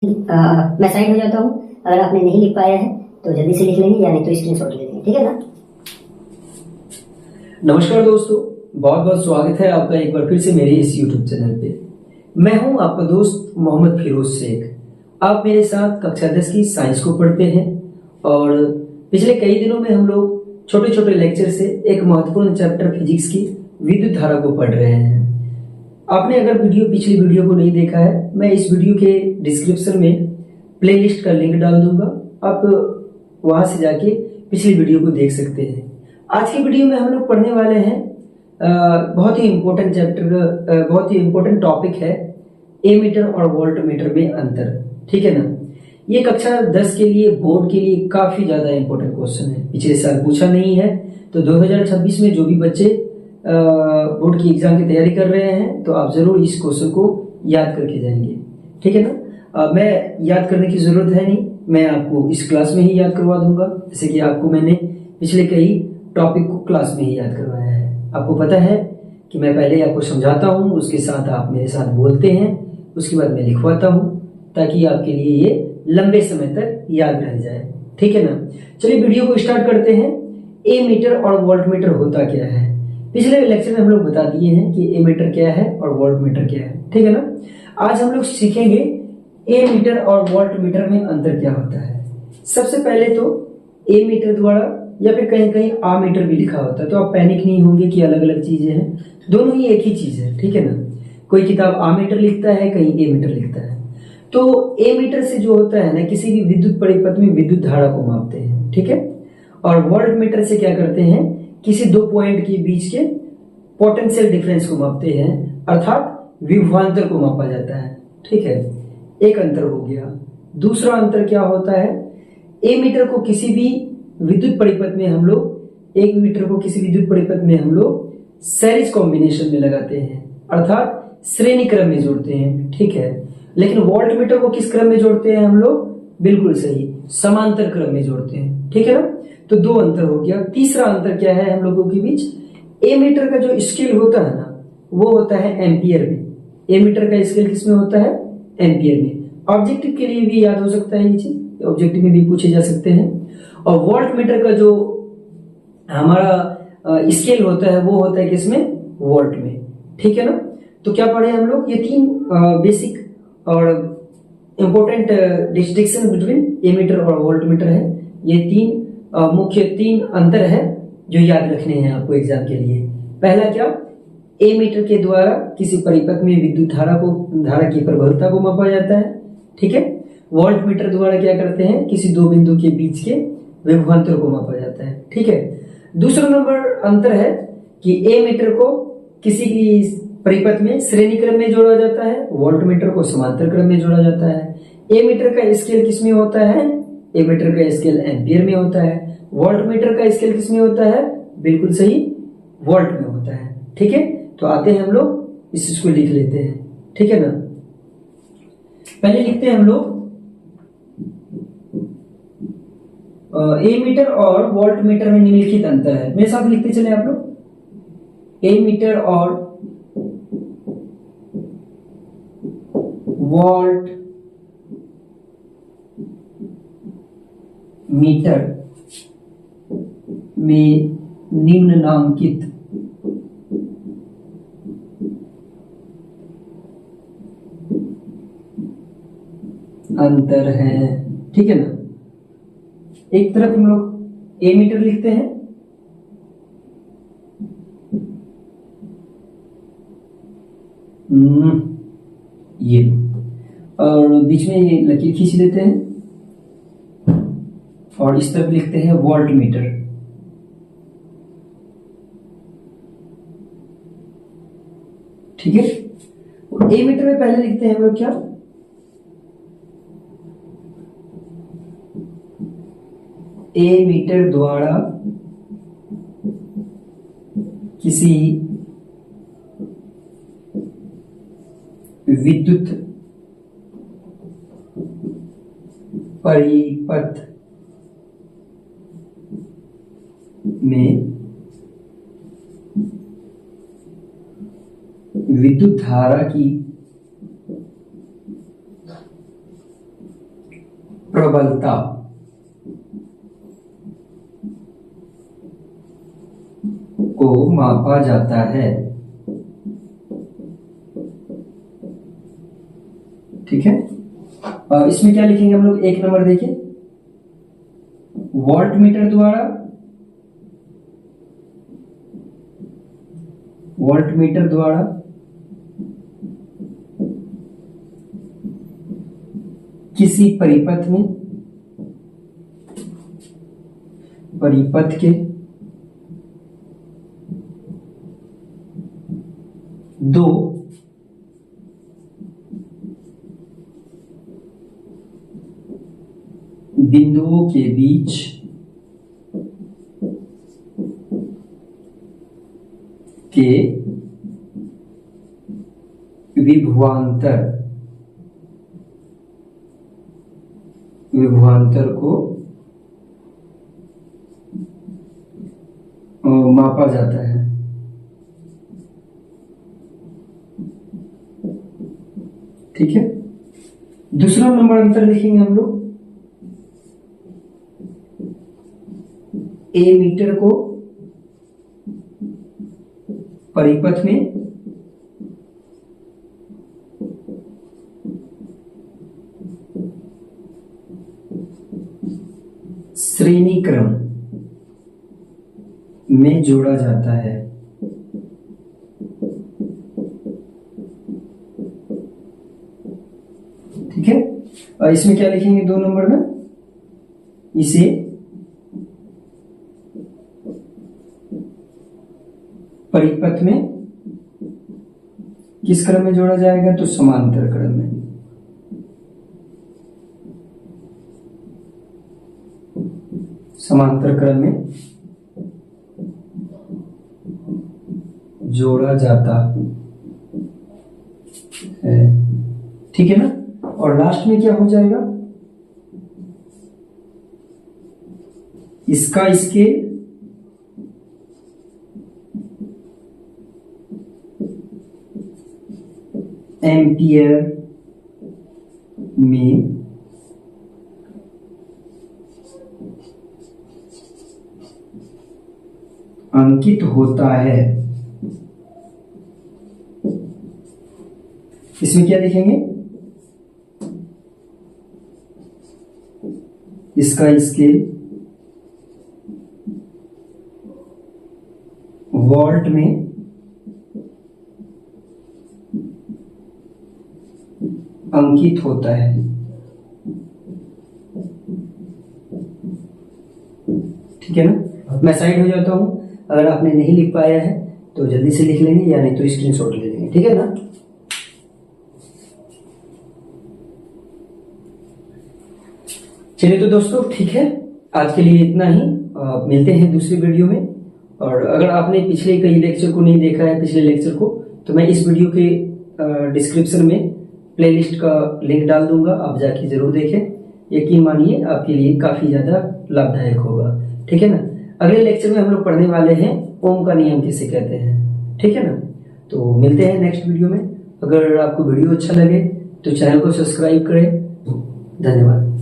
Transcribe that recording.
मैं साइड हो जाता हूँ। अगर आपने नहीं लिख पाया है तो जल्दी से लिख लेंगे या नहीं तो स्क्रीनशॉट ले लेंगे, ठीक है ना। नमस्कार दोस्तों, बहुत बहुत स्वागत है आपका एक बार फिर से मेरे इस YouTube चैनल पे। मैं हूं आपका दोस्त मोहम्मद फिरोज शेख। आप मेरे साथ कक्षा 10 की साइंस को पढ़ते हैं और पिछले कई दिनों में हम लोग छोटे छोटे लेक्चर से एक महत्वपूर्ण चैप्टर फिजिक्स की विद्युत धारा को पढ़ रहे हैं। आपने अगर पिछली वीडियो को नहीं देखा है, मैं इस वीडियो के डिस्क्रिप्शन में प्लेलिस्ट का लिंक डाल दूंगा। आप वहां से जाके पिछली वीडियो को देख सकते हैं। आज की वीडियो में हम लोग पढ़ने वाले हैं बहुत ही इम्पोर्टेंट चैप्टर, बहुत ही इम्पोर्टेंट टॉपिक है एमीटर और वोल्टमीटर में अंतर, ठीक है ना। ये कक्षा 10 के लिए बोर्ड के लिए काफी ज्यादा इम्पोर्टेंट क्वेश्चन है। पिछले साल पूछा नहीं है, तो 2026 में जो भी बच्चे बोर्ड की एग्जाम की तैयारी कर रहे हैं तो आप जरूर इस क्वेश्चन को याद करके जाएंगे, ठीक है ना। मैं याद करने की जरूरत है नहीं, मैं आपको इस क्लास में ही याद करवा दूंगा, जैसे कि आपको मैंने पिछले कई टॉपिक को क्लास में ही याद करवाया है। आपको पता है कि मैं पहले आपको समझाता हूँ, उसके साथ आप मेरे साथ बोलते हैं, उसके बाद मैं लिखवाता हूँ ताकि आपके लिए ये लंबे समय तक याद रह जाए, ठीक है ना। चलिए वीडियो को स्टार्ट करते हैं। एमीटर और वोल्टमीटर होता क्या है? पिछले लेक्चर में हम लोग बता दिए हैं कि एमीटर क्या है और वोल्टमीटर क्या है, ठीक है ना। आज हम लोग सीखेंगे एमीटर और वोल्टमीटर में अंतर क्या होता है। सबसे पहले तो एमीटर द्वारा या फिर कहीं कहीं आमीटर भी लिखा होता है, तो आप पैनिक नहीं होंगे कि अलग अलग चीजें हैं, दोनों ही एक ही चीज है, ठीक है ना। कोई किताब आमीटर लिखता है, कहीं एमीटर लिखता है। तो एमीटर से जो होता है ना, किसी भी विद्युत परिपथ में विद्युत धारा को मापते हैं, ठीक है। और वोल्टमीटर से क्या करते हैं, किसी दो पॉइंट के बीच के पोटेंशियल डिफरेंस को मापते हैं, अर्थात विभवांतर को मापा जाता है, ठीक है। एक अंतर हो गया। दूसरा अंतर क्या होता है, एमीटर को किसी भी विद्युत परिपथ में हम लोग एक मीटर को किसी विद्युत परिपथ में हम लोग सीरीज कॉम्बिनेशन में लगाते हैं, अर्थात श्रेणी क्रम में जोड़ते हैं, ठीक है। लेकिन वोल्टमीटर को किस क्रम में जोड़ते हैं हम लोग? बिल्कुल सही, समांतर क्रम में जोड़ते हैं, ठीक है ना। तो दो अंतर हो गया। तीसरा अंतर क्या है हम लोगों के बीच? एमीटर का जो स्केल होता है ना, वो होता है एम्पियर में। एमीटर का स्केल किस में होता है? एम्पियर में। ऑब्जेक्टिव के लिए भी याद हो सकता है ये चीज, ऑब्जेक्टिव में भी पूछे जा सकते हैं। और वोल्टमीटर का जो हमारा स्केल होता है वो होता है किसमें? वोल्ट में, ठीक है ना। तो क्या पढ़े हम लोग? ये तीन बेसिक और इंपॉर्टेंट डिस्टिंक्शन बिटवीन एमीटर और वोल्टमीटर है। ये तीन मुख्य तीन अंतर है जो याद रखने हैं आपको एग्जाम के लिए। पहला क्या? एमीटर के द्वारा किसी परिपथ में विद्युत धारा की प्रबलता को मापा जाता है, ठीक है। वोल्टमीटर द्वारा क्या करते हैं, किसी दो बिंदु के बीच के विभवांतर को मापा जाता है, ठीक है। दूसरा नंबर अंतर है कि एमीटर को किसी की परिपथ में श्रेणी क्रम में जोड़ा जाता है, वोल्टमीटर को समांतर क्रम में जोड़ा जाता है। एमीटर का स्केल किसमें होता है? एमीटर का स्केल एम्पियर में होता है। वोल्टमीटर का स्केल किसमें होता है? बिल्कुल सही, वोल्ट में होता है, ठीक है। तो आते हैं हम लोग इस चीज को लिख लेते हैं, ठीक है ना। पहले लिखते हैं हम लोग एमीटर और वोल्टमीटर में निम्नलिखित अंतर है। मेरे साथ लिखते चले आप लोग। एमीटर और वोल्ट मीटर में निम्नलिखित अंतर है, ठीक है ना। एक तरफ हम लोग एमीटर लिखते हैं, ये, और बीच में ये लकीर खींच देते हैं और इस तरफ लिखते हैं वोल्टमीटर, ठीक है। एमीटर में पहले लिखते हैं हम लोग क्या? एमीटर द्वारा किसी विद्युत परिपथ में विद्युत धारा की प्रबलता को मापा जाता है। ठीक है, इसमें क्या लिखेंगे हम लोग, एक नंबर देखिए, वोल्टमीटर द्वारा किसी परिपथ के दो बिंदुओं के बीच के विभवांतर को मापा जाता है। ठीक है, दूसरा नंबर अंतर लिखेंगे हम लोग, ए मीटर को परिपथ में श्रेणी क्रम में जोड़ा जाता है। ठीक है, और इसमें क्या लिखेंगे, दो नंबर में, इसे परिपथ में किस क्रम में जोड़ा जाएगा, तो समांतर क्रम में। समांतर क्रम में जोड़ा जाता है। ठीक है ना, और लास्ट में क्या हो जाएगा, इसका स्केल एम्पियर में अंकित होता है। इसमें क्या लिखेंगे, इसका स्केल वोल्ट में अंकित होता है। ठीक है ना, मैं साइड हो जाता हूं, अगर आपने नहीं लिख पाया है तो जल्दी से लिख लेंगे, या नहीं तो स्क्रीनशॉट ले लेंगे। ठीक है ना, चलिए तो दोस्तों ठीक है, आज के लिए इतना ही। मिलते हैं दूसरी वीडियो में। और अगर आपने पिछले कई लेक्चर को नहीं देखा है, पिछले लेक्चर को, तो मैं इस वीडियो के डिस्क्रिप्शन में प्लेलिस्ट का लिंक डाल दूंगा, आप जाके जरूर देखें। यकीन मानिए आपके लिए काफी ज्यादा लाभदायक होगा। ठीक है ना, अगले लेक्चर में हम लोग पढ़ने वाले हैं ओम का नियम किसे कहते हैं। ठीक है ना, तो मिलते हैं नेक्स्ट वीडियो में। अगर आपको वीडियो अच्छा लगे तो चैनल को सब्सक्राइब करें। धन्यवाद।